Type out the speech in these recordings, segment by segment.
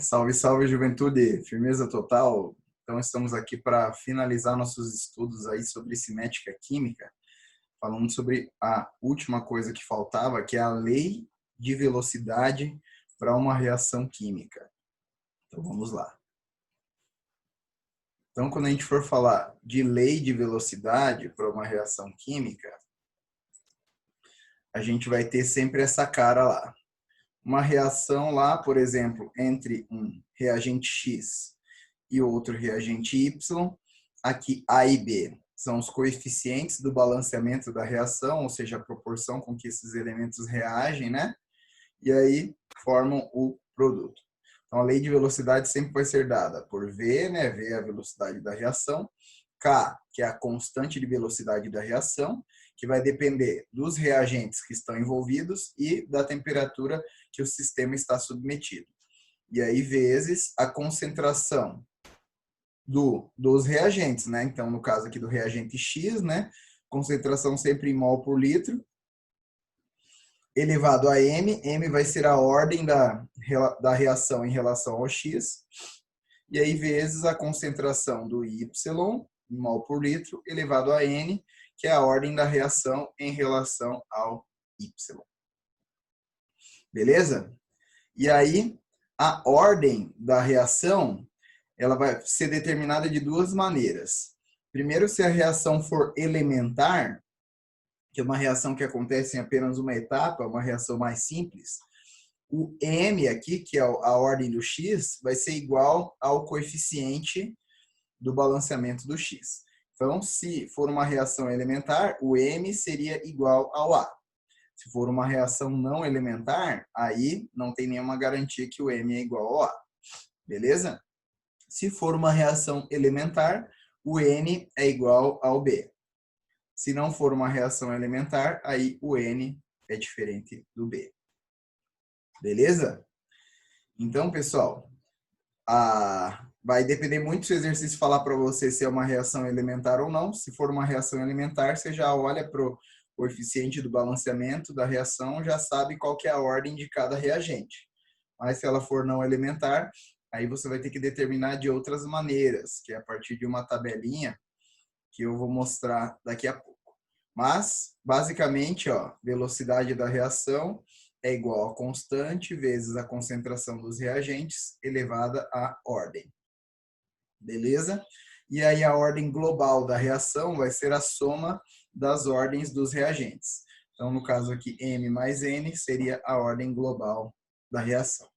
Salve, salve, juventude! Firmeza total? Então, estamos aqui para finalizar nossos estudos aí sobre cinética química, falando sobre a última coisa que faltava, que é a lei de velocidade para uma reação química. Então, vamos lá. Então, quando a gente for falar de lei de velocidade para uma reação química, a gente vai ter sempre essa cara lá. Uma reação lá, por exemplo, entre um reagente X e outro reagente Y, aqui A e B são os coeficientes do balanceamento da reação, ou seja, a proporção com que esses elementos reagem, né? E aí formam o produto. Então, a lei de velocidade sempre vai ser dada por V, né? V é a velocidade da reação, K, que é a constante de velocidade da reação, que vai depender dos reagentes que estão envolvidos e da temperatura que o sistema está submetido. E aí, vezes a concentração dos reagentes, né? Então, no caso aqui do reagente X, né? Concentração sempre em mol por litro, elevado a M. M vai ser a ordem da reação em relação ao X. E aí, vezes a concentração do Y, em mol por litro, elevado a N, que é a ordem da reação em relação ao Y. Beleza? E aí, a ordem da reação, ela vai ser determinada de duas maneiras. Primeiro, se a reação for elementar, que é uma reação que acontece em apenas uma etapa, uma reação mais simples, o M aqui, que é a ordem do X, vai ser igual ao coeficiente do balanceamento do X. Então, se for uma reação elementar, o M seria igual ao A. Se for uma reação não elementar, aí não tem nenhuma garantia que o M é igual ao A. Beleza? Se for uma reação elementar, o N é igual ao B. Se não for uma reação elementar, aí o N é diferente do B. Beleza? Então, pessoal, vai depender muito se o exercício falar para você se é uma reação elementar ou não. Se for uma reação elementar, você já olha para o coeficiente do balanceamento da reação, já sabe qual que é a ordem de cada reagente. Mas se ela for não elementar, aí você vai ter que determinar de outras maneiras, que é a partir de uma tabelinha que eu vou mostrar daqui a pouco. Mas, basicamente, ó, velocidade da reação é igual a constante vezes a concentração dos reagentes elevada à ordem. Beleza? E aí a ordem global da reação vai ser a soma das ordens dos reagentes. Então, no caso aqui, M mais N seria a ordem global da reação.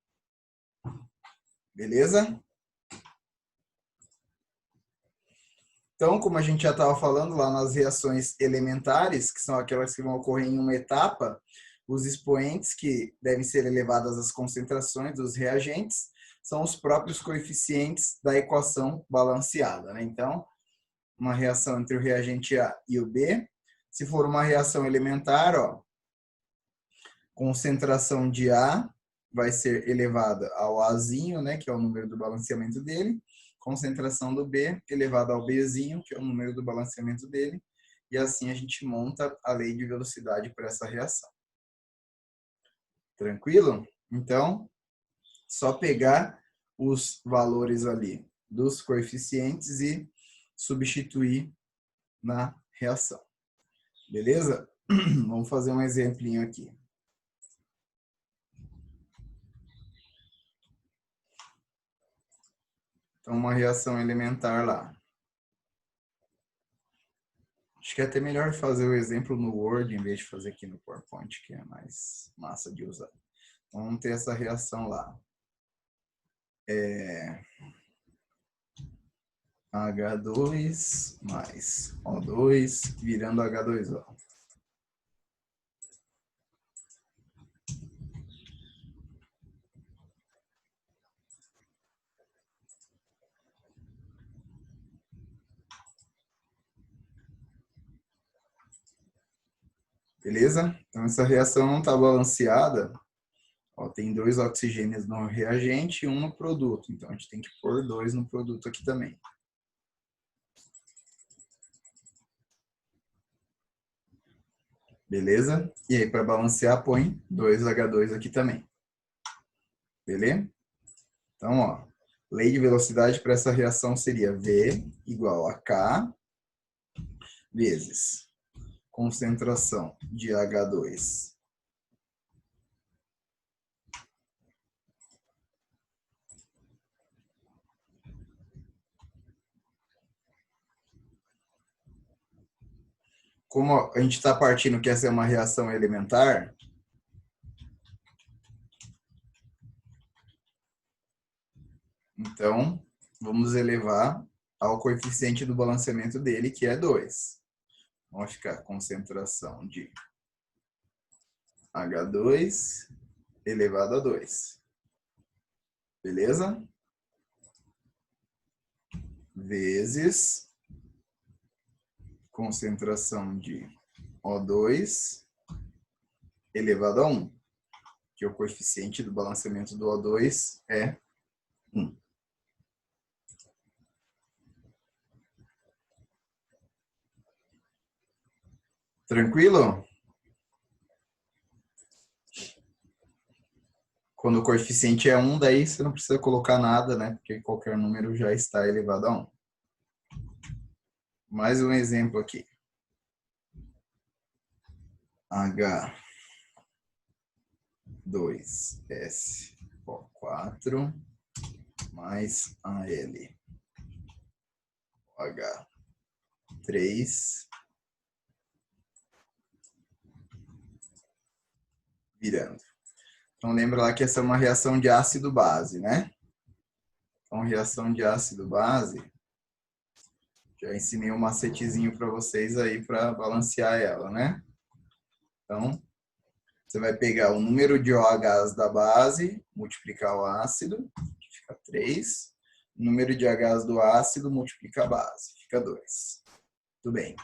Beleza? Então, como a gente já estava falando lá nas reações elementares, que são aquelas que vão ocorrer em uma etapa, os expoentes que devem ser elevadas às concentrações dos reagentes são os próprios coeficientes da equação balanceada, né? Então, uma reação entre o reagente A e o B. Se for uma reação elementar, ó, concentração de A vai ser elevada ao Azinho, né, que é o número do balanceamento dele. Concentração do B elevada ao Bzinho, que é o número do balanceamento dele. E assim a gente monta a lei de velocidade para essa reação. Tranquilo? Então, só pegar os valores ali dos coeficientes e substituir na reação. Beleza? Vamos fazer um exemplinho aqui. Então, uma reação elementar lá. Acho que é até melhor fazer o exemplo no Word em vez de fazer aqui no PowerPoint, que é mais massa de usar. Então, vamos ter essa reação lá. H2 mais O2 virando H2O. Beleza? Então, essa reação não está balanceada. Ó, tem 2 oxigênios no reagente e 1 no produto. Então, a gente tem que pôr 2 no produto aqui também. Beleza? E aí, para balancear, põe 2H2 aqui também. Beleza? Então, ó, lei de velocidade para essa reação seria V igual a K vezes concentração de H2 como a gente está partindo que essa é uma reação elementar, então vamos elevar ao coeficiente do balanceamento dele, que é 2. Vamos ficar concentração de H2 elevado a 2. Beleza? Vezes concentração de O2 elevado a 1, que o coeficiente do balanceamento do O2 é 1. Tranquilo? Quando o coeficiente é 1, daí você não precisa colocar nada, né? Porque qualquer número já está elevado a 1. Mais um exemplo aqui. H2SO4 mais AlOH3 virando. Então, lembra lá que essa é uma reação de ácido-base, né? Então, reação de ácido-base, já ensinei um macetezinho para vocês aí para balancear ela, né? Então, você vai pegar o número de OHs da base, multiplicar o ácido, que fica 3. O número de Hs do ácido, multiplica a base, fica 2. Tudo bem.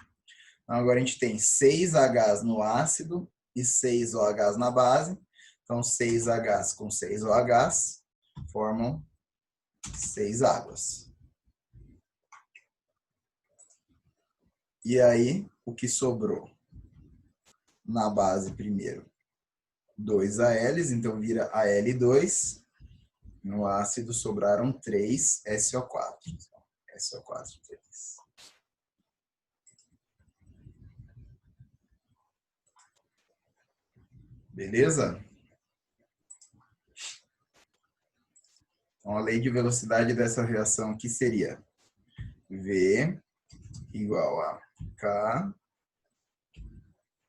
Então, agora a gente tem 6 Hs no ácido e 6 OHs na base. Então, 6 Hs com 6 OHs formam 6 águas. E aí, o que sobrou? Na base, primeiro, 2 ALs, então vira AL2. No ácido, sobraram 3 SO4. SO4, 3. Beleza? Então, a lei de velocidade dessa reação aqui seria V igual a K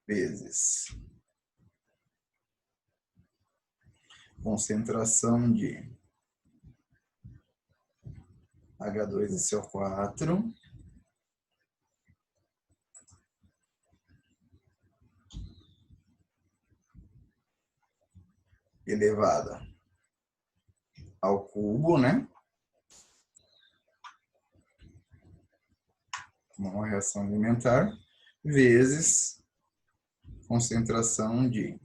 vezes concentração de H2SO4 elevada ao cubo, né? Uma reação alimentar, vezes concentração de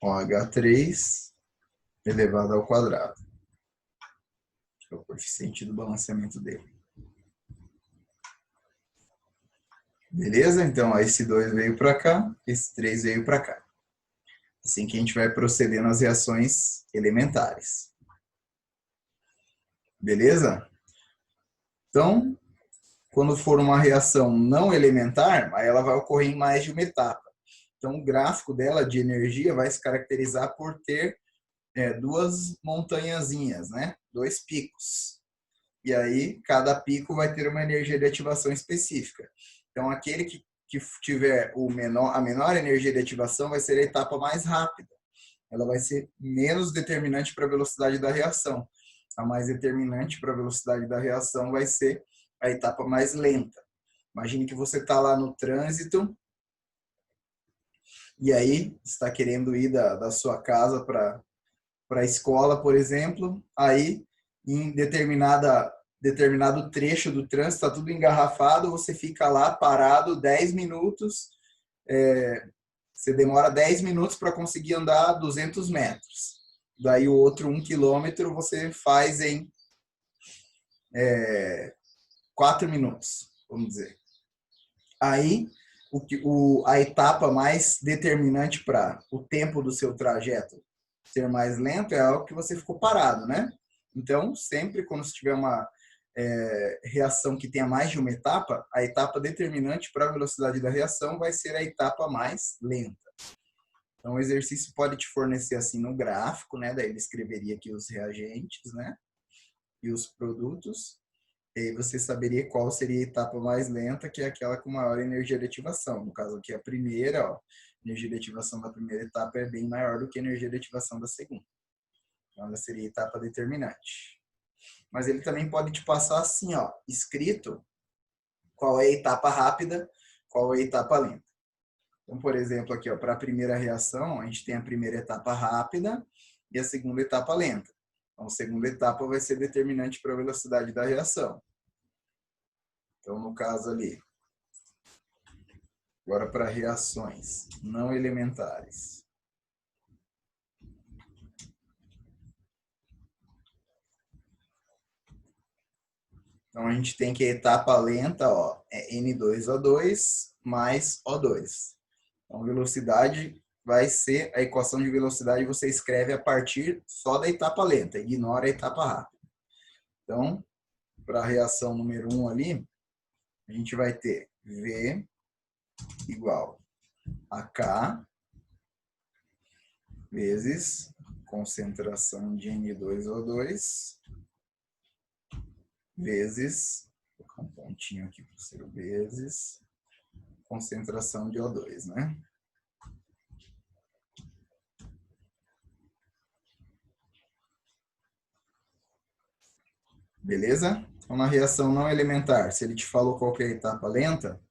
AlOH3 elevado ao quadrado, que é o coeficiente do balanceamento dele. Beleza? Então, esse 2 veio para cá, esse 3 veio para cá. Assim que a gente vai proceder nas reações elementares. Beleza? Então, quando for uma reação não elementar, aí ela vai ocorrer em mais de uma etapa. Então, o gráfico dela de energia vai se caracterizar por ter duas montanhazinhas, né? 2 picos. E aí, cada pico vai ter uma energia de ativação específica. Então, aquele que tiver a menor energia de ativação vai ser a etapa mais rápida. Ela vai ser menos determinante para a velocidade da reação. A mais determinante para a velocidade da reação vai ser a etapa mais lenta. Imagine que você está lá no trânsito e aí está querendo ir da sua casa para a escola, por exemplo. Aí, em determinado trecho do trânsito, está tudo engarrafado, você fica lá parado 10 minutos, você demora 10 minutos para conseguir andar 200 metros. Daí o outro 1 quilômetro você faz em 4 minutos, vamos dizer. Aí, a etapa mais determinante para o tempo do seu trajeto ser mais lento é algo que você ficou parado, né? Então, sempre quando você tiver uma reação que tenha mais de uma etapa, a etapa determinante para a velocidade da reação vai ser a etapa mais lenta. Então, o exercício pode te fornecer assim no gráfico, né? Daí ele escreveria aqui os reagentes, né? E os produtos. E aí você saberia qual seria a etapa mais lenta, que é aquela com maior energia de ativação. No caso aqui, a primeira, ó, a energia de ativação da primeira etapa é bem maior do que a energia de ativação da segunda. Então, ela seria a etapa determinante. Mas ele também pode te passar assim, ó, escrito qual é a etapa rápida, qual é a etapa lenta. Então, por exemplo, aqui, ó, para a primeira reação, a gente tem a primeira etapa rápida e a segunda etapa lenta. Então, a segunda etapa vai ser determinante para a velocidade da reação. Então, no caso ali, agora para reações não elementares. Então, a gente tem que a etapa lenta, ó, é N2O2 mais O2. Então, velocidade vai ser, a equação de velocidade você escreve a partir só da etapa lenta, ignora a etapa rápida. Então, para a reação número 1 ali, a gente vai ter V igual a K vezes concentração de N2O2 vezes, vou colocar um pontinho aqui para ser o vezes, concentração de O2, né? Beleza? Então, na reação não elementar, se ele te falou qual que é a etapa lenta,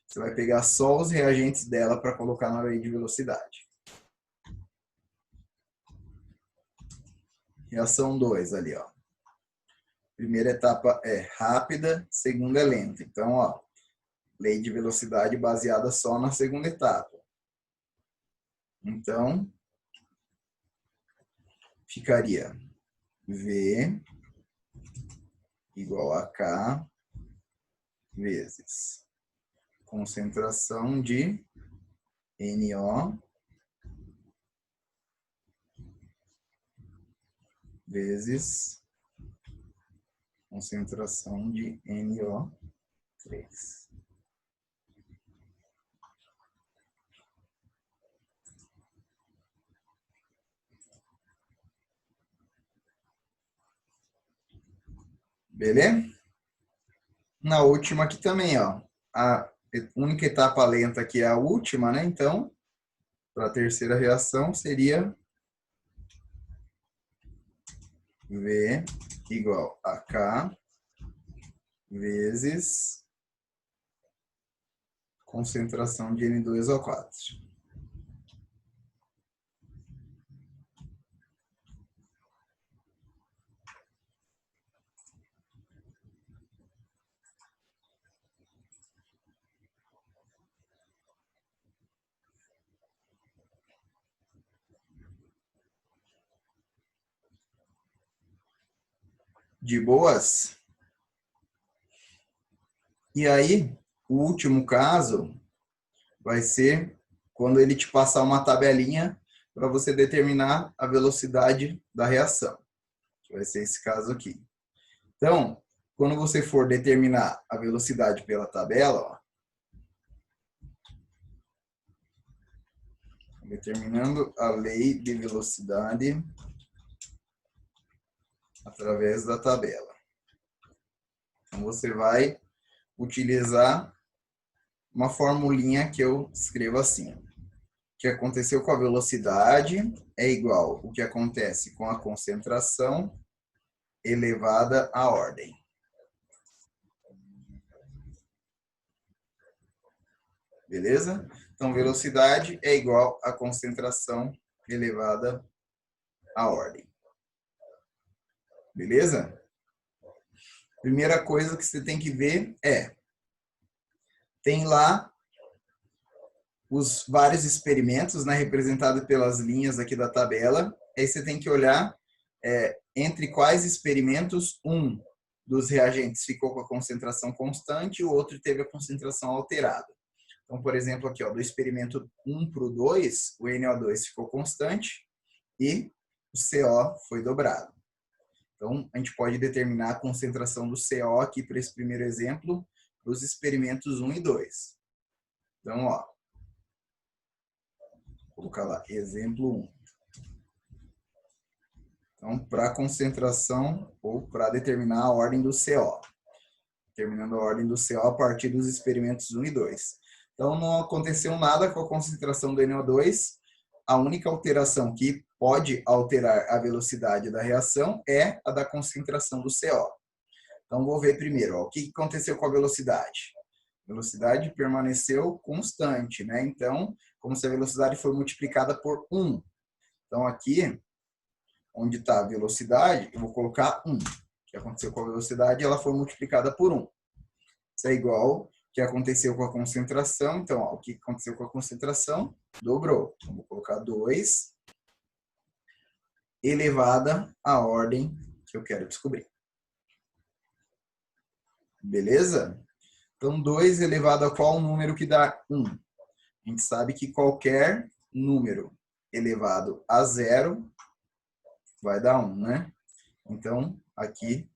você vai pegar só os reagentes dela para colocar na lei de velocidade. Reação 2 ali, ó. Primeira etapa é rápida, segunda é lenta. Então, ó, lei de velocidade baseada só na segunda etapa. Então, ficaria V igual a K vezes concentração de NO vezes concentração de NO3. Beleza? Na última aqui também, ó. A única etapa lenta aqui é a última, né? Então, para a terceira reação seria V igual a K vezes concentração de N2O4. De boas? E aí, o último caso vai ser quando ele te passar uma tabelinha para você determinar a velocidade da reação. Vai ser esse caso aqui. Então, quando você for determinar a velocidade pela tabela, ó, determinando a lei de velocidade através da tabela. Então, você vai utilizar uma formulinha que eu escrevo assim. O que aconteceu com a velocidade é igual ao que acontece com a concentração elevada à ordem. Beleza? Então, velocidade é igual a concentração elevada à ordem. Beleza? Primeira coisa que você tem que ver tem lá os vários experimentos, né, representados pelas linhas aqui da tabela. Aí você tem que olhar entre quais experimentos um dos reagentes ficou com a concentração constante e o outro teve a concentração alterada. Então, por exemplo, aqui, ó, do experimento 1 para o 2, o NO2 ficou constante e o CO foi dobrado. Então, a gente pode determinar a concentração do CO aqui para esse primeiro exemplo, para os experimentos 1 e 2. Então, ó, vou colocar lá, exemplo 1. Então, para a concentração ou para determinar a ordem do CO. Determinando a ordem do CO a partir dos experimentos 1 e 2. Então, não aconteceu nada com a concentração do NO2. A única alteração que pode alterar a velocidade da reação é a da concentração do CO. Então, vou ver primeiro, ó, o que aconteceu com a velocidade. A velocidade permaneceu constante, né? Então, como se a velocidade for multiplicada por 1. Então, aqui, onde está a velocidade, eu vou colocar 1. O que aconteceu com a velocidade, ela foi multiplicada por 1. Isso é igual ao que aconteceu com a concentração. Então, ó, o que aconteceu com a concentração? Dobrou. Então, vou colocar 2 elevada à ordem que eu quero descobrir. Beleza? Então, 2 elevado a qual número que dá 1? A gente sabe que qualquer número elevado a 0 vai dar 1, né? Então, aqui,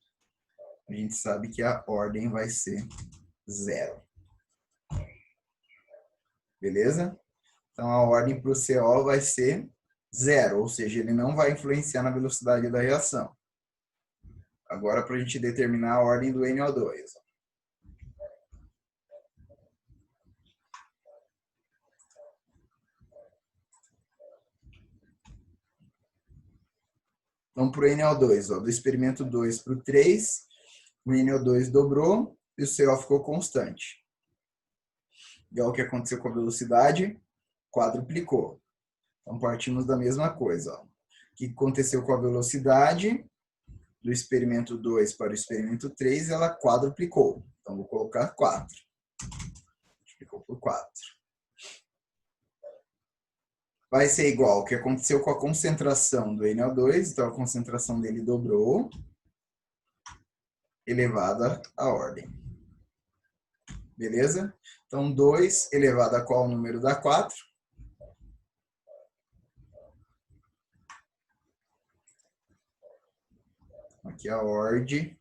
a gente sabe que a ordem vai ser 0. Beleza? Então, a ordem para o CO vai ser 0, ou seja, ele não vai influenciar na velocidade da reação. Agora, para a gente determinar a ordem do NO2. Então, para o NO2, ó, do experimento 2 para o 3, o NO2 dobrou e o CO ficou constante. Igual o que aconteceu com a velocidade, quadruplicou. Então, partimos da mesma coisa. Ó. O que aconteceu com a velocidade do experimento 2 para o experimento 3, ela quadruplicou. Então, vou colocar 4. Multiplicou por 4. Vai ser igual ao que aconteceu com a concentração do NO2. Então, a concentração dele dobrou, elevada à ordem. Beleza? Então, 2 elevado a qual número dá 4? Aqui a ordem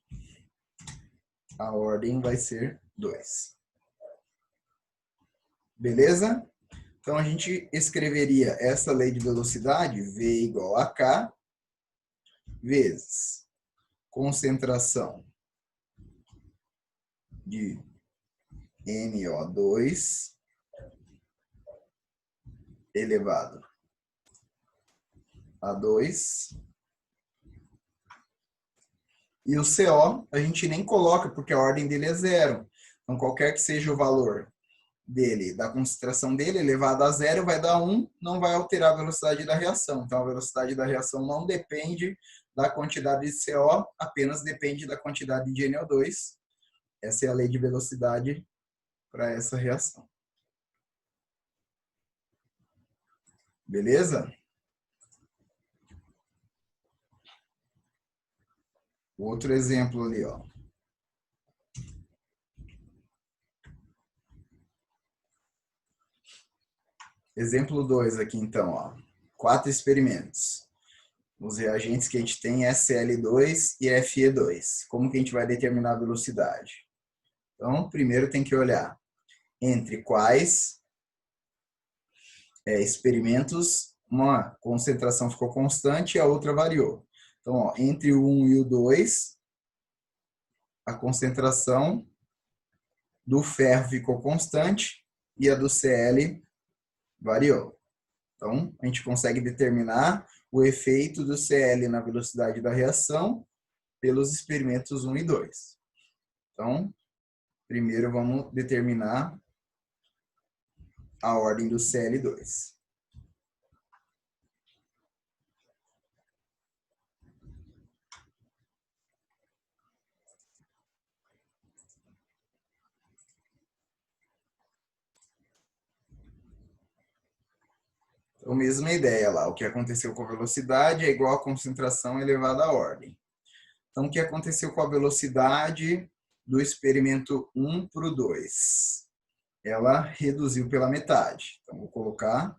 vai ser 2. Beleza? Então, a gente escreveria essa lei de velocidade, V igual a K, vezes concentração de NO2 elevado a 2. E o CO a gente nem coloca, porque a ordem dele é 0. Então, qualquer que seja o valor dele, da concentração dele, elevado a 0, vai dar 1, não vai alterar a velocidade da reação. Então, a velocidade da reação não depende da quantidade de CO, apenas depende da quantidade de NO2. Essa é a lei de velocidade para essa reação. Beleza? Outro exemplo ali, ó. Exemplo 2 aqui, então, ó. 4 experimentos. Os reagentes que a gente tem é Cl2 e Fe2. Como que a gente vai determinar a velocidade? Então, primeiro tem que olhar entre quais experimentos uma concentração ficou constante e a outra variou. Então, ó, entre o 1 e o 2, a concentração do ferro ficou constante e a do Cl variou. Então, a gente consegue determinar o efeito do Cl na velocidade da reação pelos experimentos 1 e 2. Então, primeiro vamos determinar a ordem do Cl2. Então, mesma ideia lá. O que aconteceu com a velocidade é igual a concentração elevada à ordem. Então, o que aconteceu com a velocidade do experimento 1 para o 2? Ela reduziu pela metade. Então, vou colocar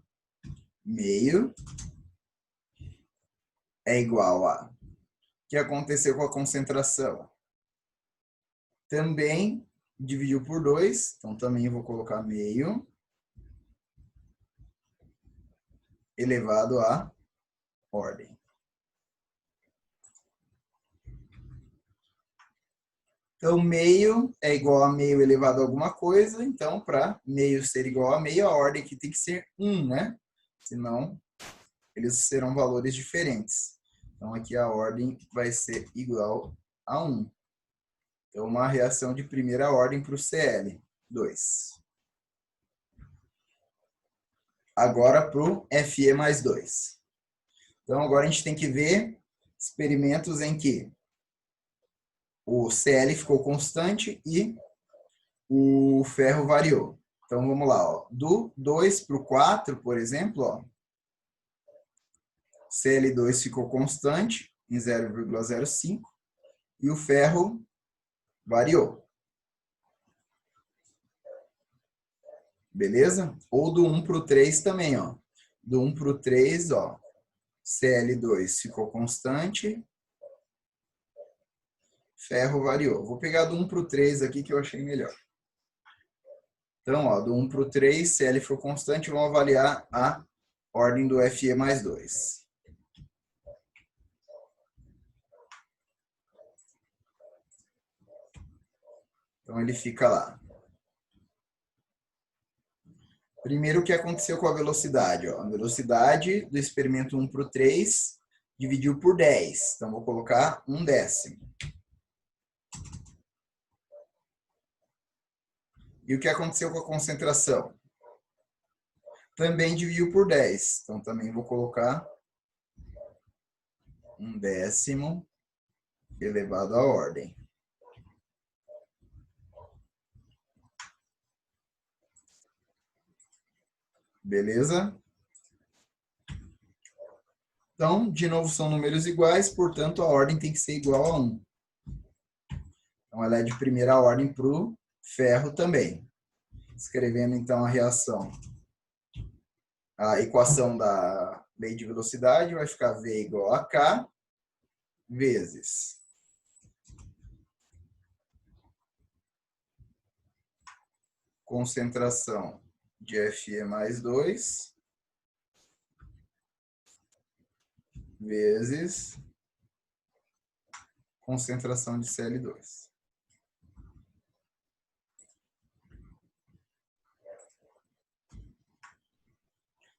meio é igual a... O que aconteceu com a concentração? Também dividiu por 2, então também vou colocar meio elevado à ordem. Então, meio é igual a meio elevado a alguma coisa. Então, para meio ser igual a meio, a ordem aqui tem que ser 1, né? Senão, eles serão valores diferentes. Então, aqui a ordem vai ser igual a 1. Então, uma reação de primeira ordem para o Cl2. Agora, para o Fe mais 2. Então, agora a gente tem que ver experimentos em que o Cl ficou constante e o ferro variou. Então, vamos lá. Ó. Do 2 para o 4, por exemplo, ó, Cl2 ficou constante em 0,05 e o ferro variou. Beleza? Ou do 1 para o 3 também. Ó. Do 1 para o 3, ó, Cl2 ficou constante, ferro variou. Vou pegar do 1 para o 3 aqui que eu achei melhor. Então, ó, do 1 para o 3, Cl ficou constante, vamos avaliar a ordem do Fe mais 2. Então, ele fica lá. Primeiro, o que aconteceu com a velocidade? Ó? A velocidade do experimento 1 para o 3 dividiu por 10. Então, vou colocar 1/10. E o que aconteceu com a concentração? Também dividiu por 10. Então, também vou colocar 1/10 elevado à ordem. Beleza? Então, de novo, são números iguais, portanto, a ordem tem que ser igual a 1. Então, ela é de primeira ordem para o ferro também. Escrevendo, então, a reação. A equação da lei de velocidade vai ficar V igual a K vezes concentração de Fe mais 2 vezes concentração de Cl2.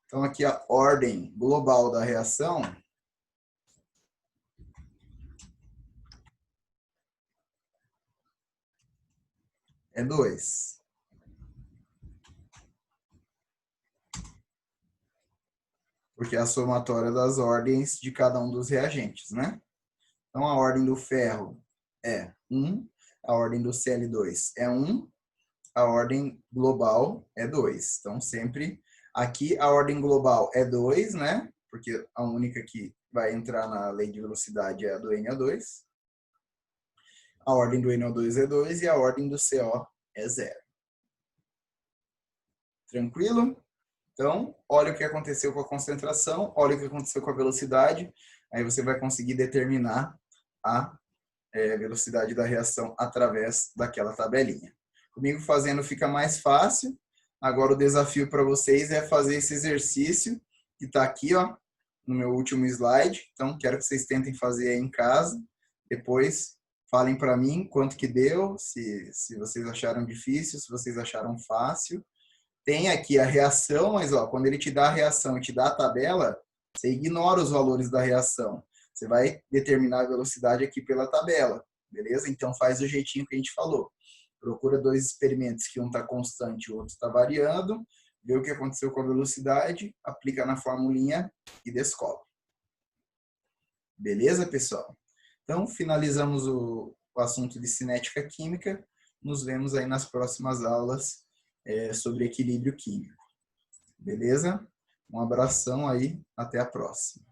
Então, aqui a ordem global da reação é 2. Porque é a somatória das ordens de cada um dos reagentes, né? Então, a ordem do ferro é 1, a ordem do Cl2 é 1, a ordem global é 2. Então, sempre aqui a ordem global é 2, né? Porque a única que vai entrar na lei de velocidade é a do NO2. A ordem do NO2 é 2 e a ordem do CO é 0. Tranquilo? Então, olha o que aconteceu com a concentração, olha o que aconteceu com a velocidade, aí você vai conseguir determinar a velocidade da reação através daquela tabelinha. Comigo fazendo fica mais fácil. Agora o desafio para vocês é fazer esse exercício que está aqui, ó, no meu último slide. Então, quero que vocês tentem fazer aí em casa. Depois, falem para mim quanto que deu, se vocês acharam difícil, se vocês acharam fácil. Tem aqui a reação, mas ó, quando ele te dá a reação e te dá a tabela, você ignora os valores da reação. Você vai determinar a velocidade aqui pela tabela, beleza? Então faz do jeitinho que a gente falou. Procura dois experimentos que um está constante e o outro está variando, vê o que aconteceu com a velocidade, aplica na formulinha e descobre. Beleza, pessoal? Então finalizamos o assunto de cinética química. Nos vemos aí nas próximas aulas sobre equilíbrio químico. Beleza? Um abração aí, até a próxima.